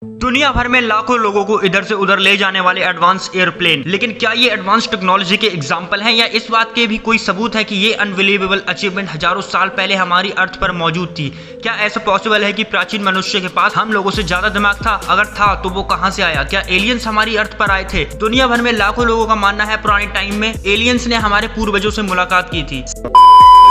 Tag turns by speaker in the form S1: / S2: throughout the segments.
S1: दुनिया भर में लाखों लोगों को इधर से उधर ले जाने वाले एडवांस एयरप्लेन, लेकिन क्या ये एडवांस टेक्नोलॉजी के एग्जाम्पल हैं या इस बात के भी कोई सबूत है कि ये अनबिलीवेबल अचीवमेंट हजारों साल पहले हमारी अर्थ पर मौजूद थी? क्या ऐसा पॉसिबल है कि प्राचीन मनुष्य के पास हम लोगों से ज्यादा दिमाग था? अगर था तो वो कहां से आया? क्या एलियंस हमारी अर्थ पर आए थे? दुनिया भर में लाखों लोगों का मानना है पुराने टाइम में एलियंस ने हमारे पूर्वजों से मुलाकात की थी।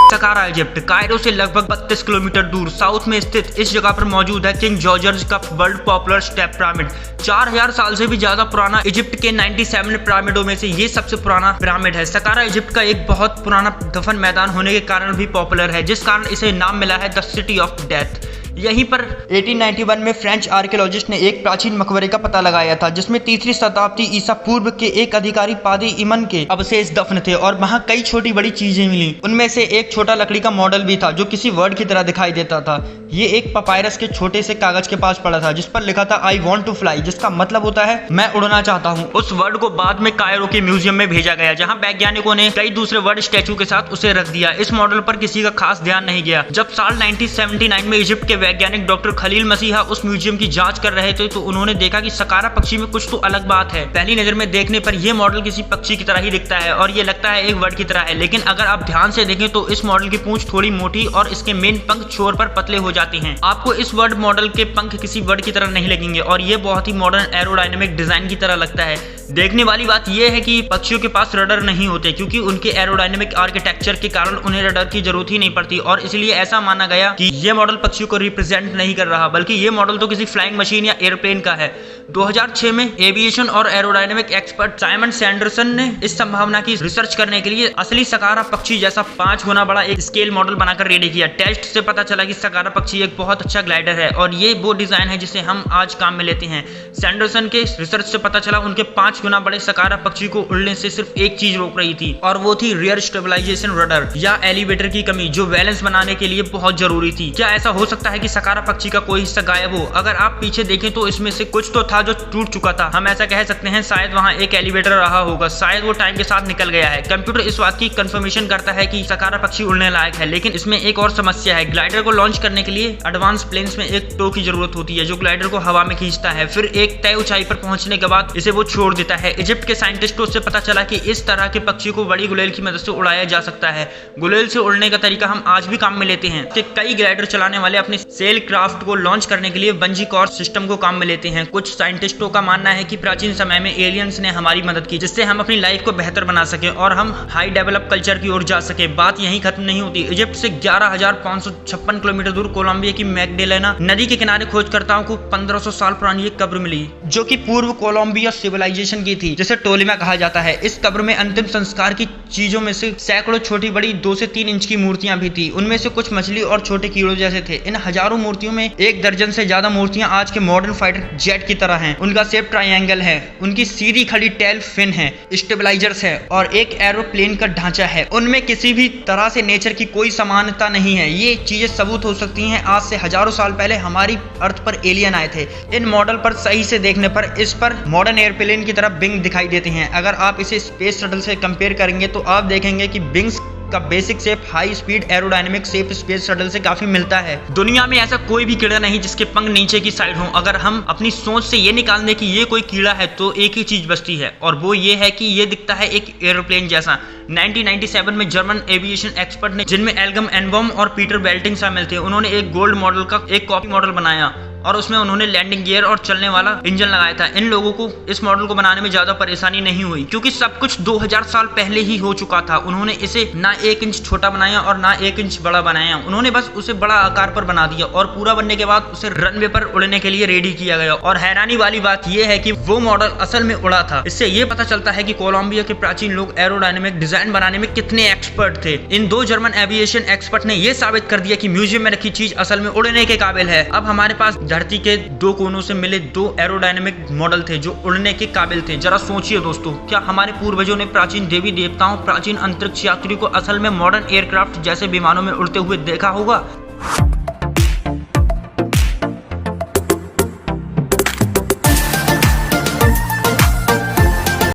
S1: सकारा इजिप्ट कायरो से लगभग 32 किलोमीटर दूर साउथ में स्थित इस जगह पर मौजूद है किंग जॉर्ज का वर्ल्ड पॉपुलर स्टेप पिरामिड। 4000 साल से भी ज्यादा पुराना इजिप्ट के 97 पिरामिडों में से ये सबसे पुराना पिरामिड है। सकारा इजिप्ट का एक बहुत पुराना दफन मैदान होने के कारण भी पॉपुलर है, जिस कारण इसे नाम मिला है द सिटी ऑफ डेथ। यहीं पर 1891 में फ्रेंच आर्कियोलॉजिस्ट ने एक प्राचीन मकबरे का पता लगाया था, जिसमें 3वीं शताब्दी ईसा पूर्व के एक अधिकारी पादी इमन के अवशेष दफन थे और वहां कई छोटी बड़ी चीजें मिली। उनमें से एक छोटा लकड़ी का मॉडल भी था जो किसी वर्ड की तरह दिखाई देता था। ये एक पपायरस के छोटे से कागज के पास पड़ा था जिस पर लिखा था आई वॉन्ट टू फ्लाई, जिसका मतलब होता है मैं उड़ना चाहता हूँ। उस वर्ड को बाद में कायरो के म्यूजियम में भेजा गया, जहाँ वैज्ञानिकों ने कई दूसरे वर्ड स्टैचू के साथ उसे रख दिया। इस मॉडल पर किसी का खास ध्यान नहीं गया। जब साल 1979 में इजिप्ट के वैज्ञानिक डॉक्टर खलील मसीहा उस म्यूजियम की जांच कर रहे थे तो उन्होंने देखा कि सकारा पक्षी में कुछ तो अलग बात है। पहली नजर में देखने पर यह मॉडल किसी पक्षी की तरह ही दिखता है और ये लगता है एक वर्ड की तरह है, लेकिन अगर आप ध्यान से देखें तो इस मॉडल की पूंछ थोड़ी मोटी और इसके मेन पंख छोर पर पतले हो जाते हैं। आपको इस वर्ड मॉडल के पंख किसी वर्ड की तरह नहीं लगेंगे और ये बहुत ही मॉडर्न एरोडायनेमिक डिजाइन की तरह लगता है। देखने वाली बात यह है कि पक्षियों के पास रडर नहीं होते, क्योंकि उनके एरोडायनेमिक आर्किटेक्चर के कारण उन्हें रडर की जरूरत ही नहीं पड़ती और इसलिए ऐसा माना गया कि यह मॉडल पक्षियों को रिप्रेजेंट नहीं कर रहा, बल्कि यह मॉडल तो किसी फ्लाइंग मशीन या एयरप्लेन का है। 2006 में एविएशन और एरोडायनेमिक एक्सपर्ट साइमन सैंडरसन ने इस संभावना की रिसर्च करने के लिए असली सकारा पक्षी जैसा 5 गुना बड़ा एक स्केल मॉडल बनाकर रेडी किया। टेस्ट से पता चला कि सकारा पक्षी एक बहुत अच्छा ग्लाइडर है और ये वो डिजाइन है जिसे हम आज काम में लेते हैं। सैंडरसन के रिसर्च से पता चला उनके 5 गुना बड़े सकारा पक्षी को उड़ने से सिर्फ एक चीज रोक रही थी और वो थी रियर स्टेबलाइजेशन रडर या एलिवेटर की कमी, जो बैलेंस बनाने के लिए बहुत जरूरी थी। क्या ऐसा हो सकता है कि सकारा पक्षी का कोई हिस्सा गायब हो? अगर आप पीछे देखें तो इसमें से कुछ तो था जो टूट चुका था। हम ऐसा कह सकते हैं शायद वहां एक एलिवेटर रहा होगा, शायद वो टाइम के साथ निकल गया है। कंप्यूटर इस बात की कंफर्मेशन करता है कि सकारा पक्षी उड़ने लायक है, लेकिन इसमें एक और समस्या है। ग्लाइडर को लॉन्च करने के लिए एडवांस प्लेन्स में एक टो की जरूरत होती है जो ग्लाइडर को हवा में खींचता है, फिर एक तय ऊंचाई पर पहुंचने के बाद इसे वो छोड़ देता है। इजिप्ट के साइंटिस्टों से पता चला कि इस तरह के पक्षी को बड़ी गुलेल की मदद से उड़ाया जा सकता है। गुलेल से उड़ने का तरीका हम आज भी काम में लेते हैं। कई ग्लाइडर चलाने वाले अपने सेल क्राफ्ट को लॉन्च करने के लिए बंजी कॉर्ड सिस्टम को काम में लेते हैं। कुछ साइंटिस्टों का मानना है कि प्राचीन समय में एलियंस ने हमारी मदद की, जिससे हम अपनी लाइफ को बेहतर बना सके और हम हाई डेवलप कल्चर की ओर जा सके। बात यहीं खत्म नहीं होती। इजिप्ट से 11,556 किलोमीटर दूर कोलंबिया की मैगडेलेना नदी के किनारे खोजकर्ताओं को 1500 साल पुरानी एक कब्र मिली, जो कि पूर्व कोलंबिया सिविलाइजेशन की थी, जिसे टोलेमा कहा जाता है। इस कब्र में अंतिम संस्कार की चीजों में से सैकड़ों छोटी बड़ी 2 से 3 इंच की मूर्तियां भी थी। उनमें से कुछ मछली और छोटे कीड़ों जैसे थे। इन हजारों मूर्तियों में 1 दर्जन से ज्यादा मूर्तियां आज के मॉडर्न फाइटर जेट की तरह हैं। उनका शेप ट्रायंगल है, उनकी सीधी खड़ी टेल फिन है, स्टेबलाइजर्स है और एक एरोप्लेन का ढांचा है। उनमें किसी भी तरह से नेचर की कोई समानता नहीं है। ये चीजें सबूत हो सकती हैं आज से हजारों साल पहले हमारी अर्थ पर एलियन आए थे। इन मॉडल पर सही से देखने पर इस पर मॉडर्न एयरप्लेन की तरह विंग दिखाई देते हैं। अगर आप इसे स्पेस शटल से कंपेयर करेंगे तो आप देखेंगे कि विंग्स का basic shape high speed aerodynamic shape space shuttle से काफी मिलता है। दुनिया में ऐसा कोई भी कीड़ा नहीं जिसके पंख नीचे की साइड हो। अगर हम अपनी सोच से ये निकाल दें कि ये कोई कीड़ा है तो एक ही चीज बचती है और वो ये है कि ये दिखता है एक एरोप्लेन जैसा। 1997 में जर्मन एविएशन एक्सपर्ट ने, जिनमें एल्गम एनबॉम और पीटर बेल्टिंग शामिल थे, उन्होंने एक गोल्ड मॉडल का एक कॉपी मॉडल बनाया और उसमें उन्होंने लैंडिंग गियर और चलने वाला इंजन लगाया था। इन लोगों को इस मॉडल को बनाने में ज्यादा परेशानी नहीं हुई, क्योंकि सब कुछ 2000 साल पहले ही हो चुका था। उन्होंने इसे ना 1 इंच छोटा बनाया और ना 1 इंच बड़ा बनाया। उन्होंने बस उसे बड़ा आकार पर बना दिया और पूरा बनने के बाद उसे रनवे पर उड़ने के लिए रेडी किया गया। और हैरानी वाली बात यह है कि वो मॉडल असल में उड़ा था। इससे ये पता चलता है कि कोलंबिया के प्राचीन लोग एरोडायनेमिक डिजाइन बनाने में कितने एक्सपर्ट थे। इन 2 जर्मन एविएशन एक्सपर्ट ने यह साबित कर दिया कि म्यूजियम में रखी चीज असल में उड़ने के काबिल है। अब हमारे पास धरती के 2 कोनों से मिले 2 एरोडायनेमिक मॉडल थे जो उड़ने के काबिल थे। जरा सोचिए दोस्तों, क्या हमारे पूर्वजों ने प्राचीन देवी देवताओं, प्राचीन अंतरिक्ष यात्री को असल में मॉडर्न एयरक्राफ्ट जैसे विमानों में उड़ते हुए देखा होगा?